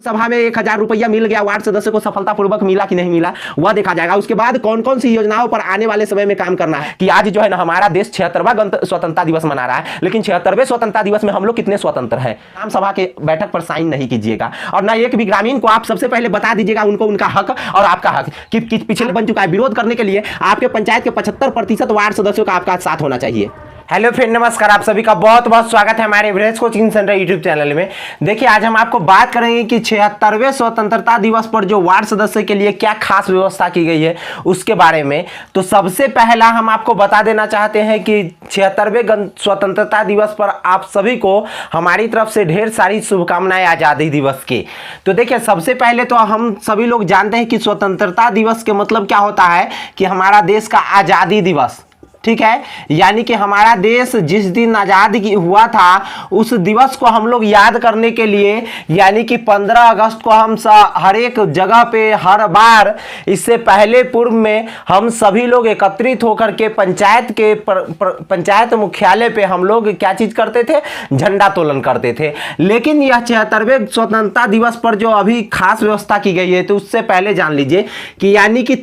सभा में 1000 रुपया मिल गया, वार्ड सदस्य को सफलतापूर्वक मिला कि नहीं मिला वह देखा जाएगा। उसके बाद कौन कौन सी योजनाओं पर आने वाले समय में काम करना है कि आज जो है ना हमारा देश 76वां स्वतंत्रता दिवस मना रहा है, लेकिन 76वें स्वतंत्रता दिवस में हम लोग कितने स्वतंत्र हैं। ग्राम सभा के बैठक पर साइन नहीं कीजिएगा और ना एक भी ग्रामीण को आप सबसे पहले बता दीजिएगा उनको उनका हक और आपका हक कि पिछले बन चुका है। विरोध करने के लिए आपके पंचायत के 75% वार्ड सदस्यों का आपका साथ होना चाहिए। हेलो फ्रेंड, नमस्कार। आप सभी का बहुत बहुत स्वागत है हमारे average coaching centre YouTube channel में। देखिए, आज हम आपको बात करेंगे कि 76वें स्वतंत्रता दिवस पर जो वार्ड सदस्य के लिए क्या खास व्यवस्था की गई है उसके बारे में। तो सबसे पहला हम आपको बता देना चाहते हैं कि 76वें स्वतंत्रता दिवस पर आप सभी को हमारी तरफ से ढेर सारी शुभकामनाएं आज़ादी दिवस की। तो देखिए, सबसे पहले तो हम सभी लोग जानते हैं कि स्वतंत्रता दिवस के मतलब क्या होता है कि हमारा देश का आज़ादी दिवस, ठीक है। यानी कि हमारा देश जिस दिन आज़ाद हुआ था उस दिवस को हम लोग याद करने के लिए, यानी कि 15 अगस्त को हम हर एक जगह पे हर बार इससे पहले पूर्व में हम सभी लोग एकत्रित होकर के पंचायत मुख्यालय पे हम लोग क्या चीज करते थे, झंडा तोलन करते थे। लेकिन यह 76वें स्वतंत्रता दिवस पर जो अभी खास व्यवस्था की गई है तो उससे पहले जान लीजिए कि यानी कि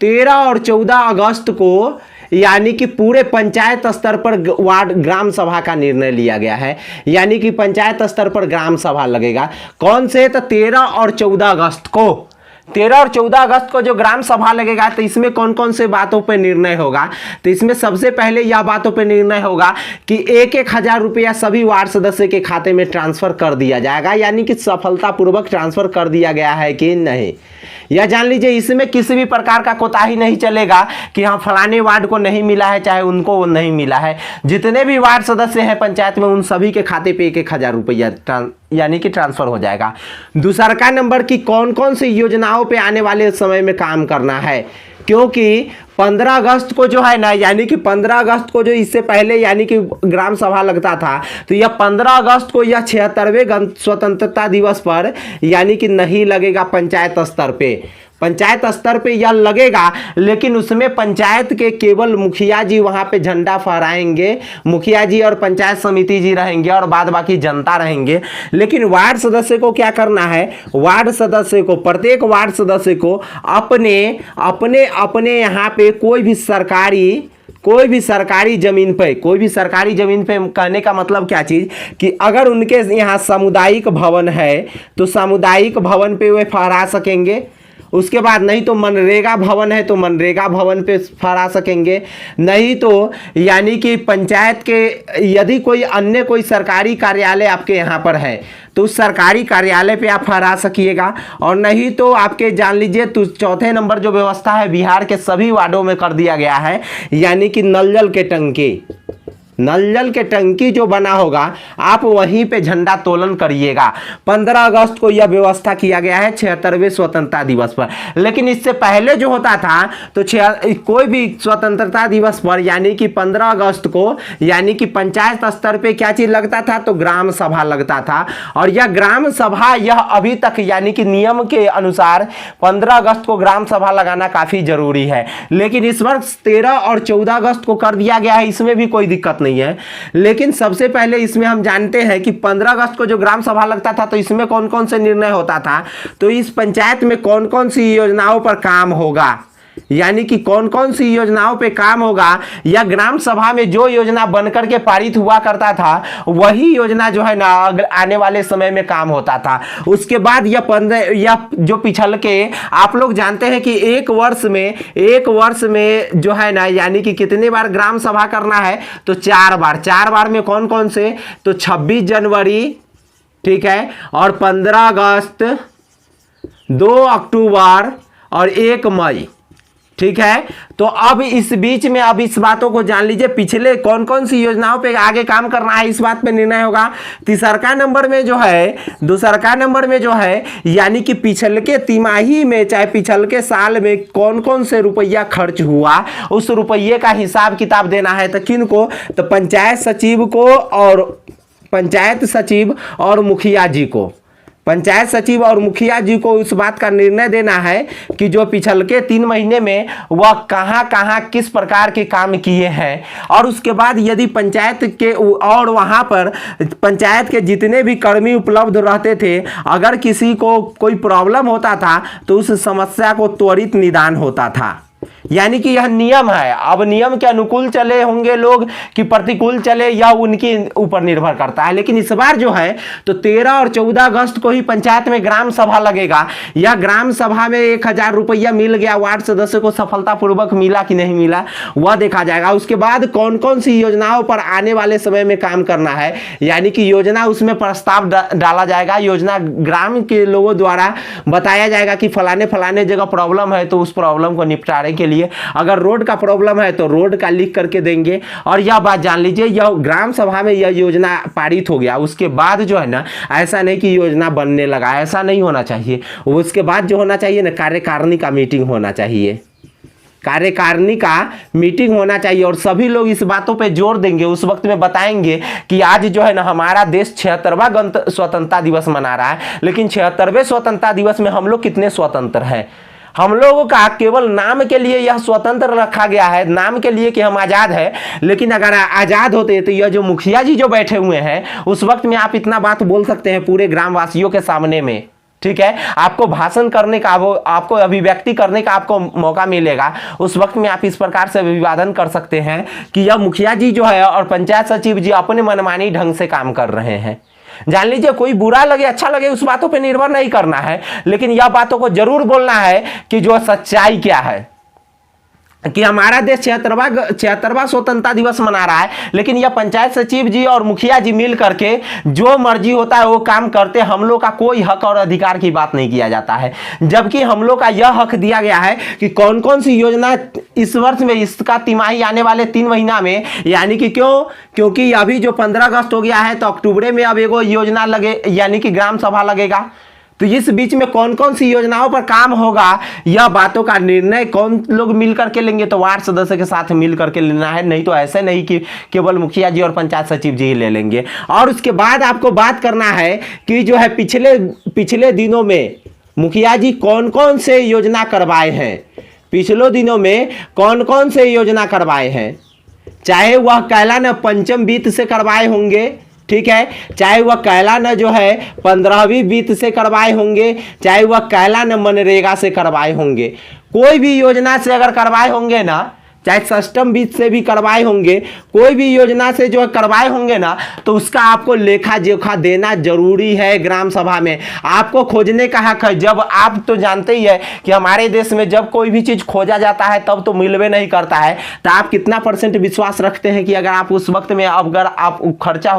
13 और 14 अगस्त को यानी कि पूरे पंचायत स्तर पर वार्ड ग्राम सभा का निर्णय लिया गया है। यानी कि पंचायत स्तर पर ग्राम सभा लगेगा। कौन से? तो 13 और 14 अगस्त को 13 और 14 अगस्त को जो ग्राम सभा लगेगा तो इसमें कौन कौन से बातों पर निर्णय होगा। तो इसमें सबसे पहले यह बातों पर निर्णय होगा कि 1,000 रुपया सभी वार्ड सदस्य के खाते में ट्रांसफर कर दिया जाएगा। यानी कि सफलतापूर्वक ट्रांसफर कर दिया गया है कि नहीं, यह जान लीजिए। इसमें किसी भी प्रकार का कोताही नहीं चलेगा कि हाँ फलाने वार्ड को नहीं मिला है, चाहे उनको वो नहीं मिला है। जितने भी वार्ड सदस्य हैं पंचायत में उन सभी के खाते पे 1,000 रुपया यानी कि ट्रांसफर हो जाएगा। दूसरा नंबर की कौन कौन सी योजनाओं पे आने वाले समय में काम करना है, क्योंकि 15 अगस्त को जो है ना, यानी कि 15 अगस्त को जो इससे पहले यानी कि ग्राम सभा लगता था तो यह 15 अगस्त को यह 76वें स्वतंत्रता दिवस पर यानी कि नहीं लगेगा पंचायत स्तर पे। पंचायत स्तर पे यह लगेगा, लेकिन उसमें पंचायत के केवल मुखिया जी वहां पे झंडा फहराएंगे, मुखिया जी और पंचायत समिति जी रहेंगे और बाद बाकी जनता रहेंगे। लेकिन वार्ड सदस्य को क्या करना है, वार्ड सदस्य को, प्रत्येक वार्ड सदस्य को अपने अपने अपने यहाँ पे कोई भी सरकारी जमीन पे कहने का मतलब क्या चीज कि अगर उनके यहाँ सामुदायिक भवन है तो सामुदायिक भवन पे वे फहरा सकेंगे। उसके बाद नहीं तो मनरेगा भवन है तो मनरेगा भवन पे फहरा सकेंगे। नहीं तो यानी कि पंचायत के यदि कोई सरकारी कार्यालय आपके यहाँ पर है तो उस सरकारी कार्यालय पे आप फहरा सकिएगा। और नहीं तो आपके जान लीजिए तो चौथे नंबर जो व्यवस्था है बिहार के सभी वार्डों में कर दिया गया है, यानी कि नल जल के टंकी जो बना होगा आप वहीं पे झंडा तोलन करिएगा। 15 अगस्त को यह व्यवस्था किया गया है 76वें स्वतंत्रता दिवस पर। लेकिन इससे पहले जो होता था तो कोई भी स्वतंत्रता दिवस पर यानी कि 15 अगस्त को यानी कि पंचायत स्तर पे क्या चीज लगता था, तो ग्राम सभा लगता था। और यह ग्राम सभा यह अभी तक यानी कि नियम के अनुसार 15 अगस्त को ग्राम सभा लगाना काफी जरूरी है। लेकिन इस वर्ष 13 और 14 अगस्त को कर दिया गया है, इसमें भी कोई दिक्कत नहीं है। लेकिन सबसे पहले इसमें हम जानते हैं कि 15 अगस्त को जो ग्राम सभा लगता था तो इसमें कौन कौन से निर्णय होता था, तो इस पंचायत में कौन कौन सी योजनाओं पर काम होगा, यानी कि कौन कौन सी योजनाओं पे काम होगा, या ग्राम सभा में जो योजना बनकर के पारित हुआ करता था वही योजना जो है ना आने वाले समय में काम होता था। उसके बाद यह जो पिछल के आप लोग जानते हैं कि एक वर्ष में जो है ना यानी कि कितने बार ग्राम सभा करना है, तो 4 बार में कौन कौन से, तो 26 जनवरी, ठीक है, और 15 अगस्त, 2 अक्टूबर और 1 मई, ठीक है। तो अब इस बीच में अब इस बातों को जान लीजिए पिछले कौन कौन सी योजनाओं पे आगे काम करना है, इस बात पे निर्णय होगा। दूसरा नंबर में जो है यानी कि पिछले के तिमाही में चाहे पिछले के साल में कौन कौन से रुपया खर्च हुआ उस रुपये का हिसाब किताब देना है। तो किनको, तो पंचायत सचिव और मुखिया जी को, पंचायत सचिव और मुखिया जी को उस बात का निर्णय देना है कि जो पिछले के 3 महीने में वह कहां कहां किस प्रकार के काम किए हैं। और उसके बाद यदि पंचायत के और वहां पर पंचायत के जितने भी कर्मी उपलब्ध रहते थे, अगर किसी को कोई प्रॉब्लम होता था तो उस समस्या को त्वरित निदान होता था। यानी कि यह नियम है। अब नियम के अनुकूल चले होंगे लोग कि प्रतिकूल चले, यह उनके ऊपर निर्भर करता है। लेकिन इस बार जो है तो 13 और 14 अगस्त को ही पंचायत में ग्राम सभा लगेगा। यह ग्राम सभा में 1000 रुपया मिल गया, वार्ड सदस्य को सफलतापूर्वक मिला कि नहीं मिला वह देखा जाएगा। उसके बाद कौन कौन सी योजनाओं पर आने वाले समय में काम करना है, यानी कि योजना उसमें प्रस्ताव डाला जाएगा। योजना ग्राम के लोगों द्वारा बताया जाएगा कि फलाने फलाने जगह प्रॉब्लम है तो उस प्रॉब्लम को निपटारे के लिए, अगर रोड का प्रॉब्लम है तो रोड का लिख करके देंगे। और यह बात जान लीजिए, यह ग्राम सभा में यह योजना पारित हो गया, उसके बाद जो है ना ऐसा नहीं कि योजना बनने लगा, ऐसा नहीं होना चाहिए। उसके बाद जो होना चाहिए ना, कार्यकारिणी का मीटिंग होना चाहिए, कार्यकारिणी का मीटिंग होना चाहिए और सभी लोग इस बातों पे जोर देंगे। उस वक्त में बताएंगे कि आज जो है ना हमारा देश 76वां स्वतंत्रता दिवस मना रहा है, लेकिन 76वें स्वतंत्रता दिवस में हम लोग कितने स्वतंत्र हैं। हम लोगों का केवल नाम के लिए यह स्वतंत्र रखा गया है, नाम के लिए कि हम आज़ाद है। लेकिन अगर आज़ाद होते तो यह जो मुखिया जी जो बैठे हुए हैं, उस वक्त में आप इतना बात बोल सकते हैं पूरे ग्रामवासियों के सामने में, ठीक है। आपको भाषण करने का, वो आपको अभिव्यक्ति करने का आपको मौका मिलेगा। उस वक्त में आप इस प्रकार से अभिवादन कर सकते हैं कि यह मुखिया जी जो है और पंचायत सचिव जी अपने मनमानी ढंग से काम कर रहे हैं। जान लीजिए, कोई बुरा लगे अच्छा लगे उस बातों पे निर्भर नहीं करना है, लेकिन यह बातों को जरूर बोलना है कि जो सच्चाई क्या है, कि हमारा देश 76वां स्वतंत्रता दिवस मना रहा है, लेकिन यह पंचायत सचिव जी और मुखिया जी मिल करके जो मर्जी होता है वो काम करते, हम लोग का कोई हक और अधिकार की बात नहीं किया जाता है। जबकि हम लोग का यह हक दिया गया है कि कौन कौन सी योजना इस वर्ष में, इसका तिमाही आने वाले 3 महीना में, यानी कि क्योंकि अभी जो 15 अगस्त हो गया है तो अक्टूबर में अब एगो योजना लगे, यानी कि ग्राम सभा लगेगा। तो इस बीच में कौन कौन सी योजनाओं पर काम होगा, यह बातों का निर्णय कौन लोग मिल करके लेंगे, तो वार्ड सदस्य के साथ मिल करके लेना है। नहीं तो ऐसे नहीं कि केवल मुखिया जी और पंचायत सचिव जी ही ले लेंगे। और उसके बाद आपको बात करना है कि जो है पिछले दिनों में मुखिया जी कौन कौन से योजना करवाए हैं, पिछले दिनों में कौन कौन से योजना करवाए हैं। चाहे वह कैलान पंचम वित्त से करवाए होंगे, ठीक है, चाहे वह कैलान जो है 15वीं वित्त से करवाए होंगे, चाहे वह कैलान मनरेगा से करवाए होंगे, कोई भी योजना से अगर करवाए होंगे ना, चाहे सष्टम वित्त से भी करवाए होंगे, कोई भी योजना से जो करवाए होंगे ना, तो उसका आपको लेखा जोखा देना जरूरी है। ग्राम सभा में आपको खोजने का हक है। जब आप तो जानते ही है कि हमारे देश में जब कोई भी चीज खोजा जाता है तब तो मिलवे नहीं करता है। तो आप कितना % विश्वास रखते हैं कि अगर आप उस वक्त में, अगर आप खर्चा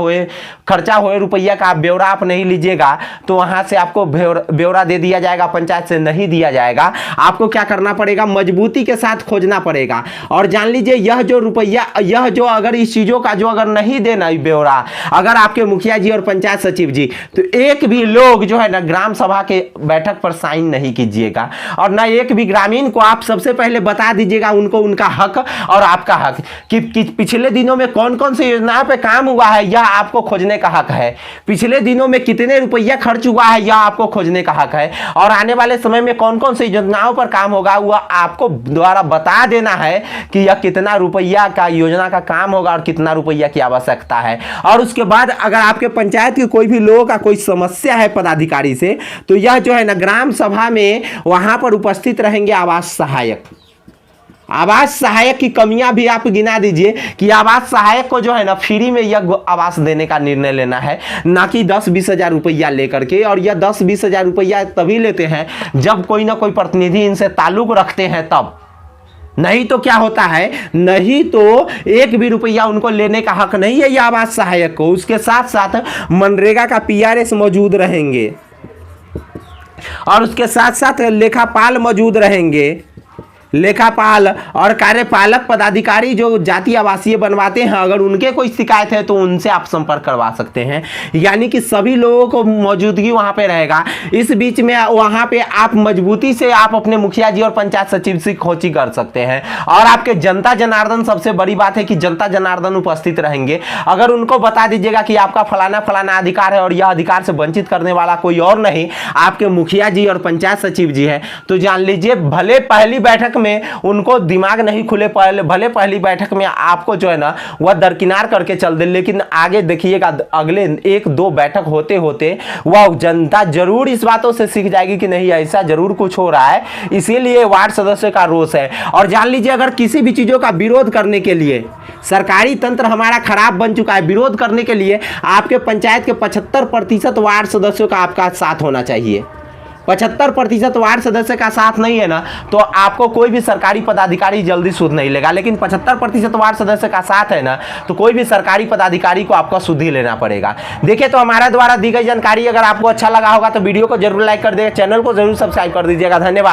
हुए रुपया का ब्यौरा आप नहीं लीजिएगा तो वहां से आपको ब्यौरा दे दिया जाएगा, पंचायत से नहीं दिया जाएगा। आपको क्या करना पड़ेगा, मजबूती के साथ खोजना पड़ेगा। और जान लीजिए, यह जो रुपया, यह जो अगर इस चीजों का जो अगर नहीं देना ब्यौरा, अगर आपके मुखिया जी और पंचायत सचिव जी, तो एक भी लोग जो है ना ग्राम सभा के बैठक पर साइन नहीं कीजिएगा। और ना एक भी ग्रामीण को आप सबसे पहले बता दीजिएगा उनको उनका हक और आपका हक, कि पिछले दिनों में कौन कौन सी योजनाओं पे काम हुआ है, यह आपको खोजने का हक है। पिछले दिनों में कितने रुपया खर्च हुआ है, यह आपको खोजने का हक है। और आने वाले समय में कौन कौन सी योजनाओं पर काम होगा, वह आपको द्वारा बता देना है कि यह कितना रुपया का योजना का काम होगा और कितना रुपया की आवश्यकता है। और उसके बाद अगर आपके पंचायत के कोई भी लोगों का कोई समस्या है पदाधिकारी से, तो यह जो है ना ग्राम सभा में वहां पर उपस्थित रहेंगे आवास सहायक। आवास सहायक की कमियां भी आप गिना दीजिए कि आवास सहायक को जो है ना फ्री में यह आवास देने का निर्णय लेना है, ना कि 10-20 हजार रुपया लेकर के। और यह 10-20 हजार रुपया तभी लेते हैं जब कोई ना कोई प्रतिनिधि इनसे ताल्लुक रखते हैं तब, नहीं तो क्या होता है, नहीं तो एक भी रुपया उनको लेने का हक नहीं है ये आवास सहायक को। उसके साथ साथ मनरेगा का PRS मौजूद रहेंगे और उसके साथ साथ लेखापाल मौजूद रहेंगे, लेखापाल और कार्यपालक पदाधिकारी जो जाति आवासीय बनवाते हैं, अगर उनके कोई शिकायत है तो उनसे आप संपर्क करवा सकते हैं। यानी कि सभी लोगों को मौजूदगी वहां पे रहेगा। इस बीच में वहां पे आप मजबूती से आप अपने मुखिया जी और पंचायत सचिव से खोजी कर सकते हैं। और आपके जनता जनार्दन, सबसे बड़ी बात है कि जनता जनार्दन उपस्थित रहेंगे। अगर उनको बता दीजिएगा कि आपका फलाना फलाना अधिकार है और यह अधिकार से वंचित करने वाला कोई और नहीं, आपके मुखिया जी और पंचायत सचिव जी है, तो जान लीजिए भले पहली बैठक में उनको दिमाग नहीं खुले, भले पहली बैठक में आपको जो है ना वह दरकिनार करके चल दे, लेकिन आगे देखिएगा अगले 1-2 बैठक होते होते वह जनता जरूर इस बातों से सीख जाएगी कि नहीं ऐसा जरूर कुछ हो रहा है। इसीलिए वार्ड सदस्य का रोष है। और जान लीजिए अगर किसी भी चीजों का विरोध करने के लिए सरकारी तंत्र हमारा खराब बन चुका है, विरोध करने के लिए आपके पंचायत के 75% वार्ड सदस्यों का आपका साथ होना चाहिए। 75% वार्ड सदस्य का साथ नहीं है ना, तो आपको कोई भी सरकारी पदाधिकारी जल्दी सुध नहीं लेगा। लेकिन 75% वार्ड सदस्य का साथ है ना, तो कोई भी सरकारी पदाधिकारी को आपका सुध ही लेना पड़ेगा। देखिए, तो हमारे द्वारा दी गई जानकारी अगर आपको अच्छा लगा होगा तो वीडियो को जरूर लाइक कर दीजिएगा, चैनल को जरूर सब्सक्राइब कर दीजिएगा। धन्यवाद।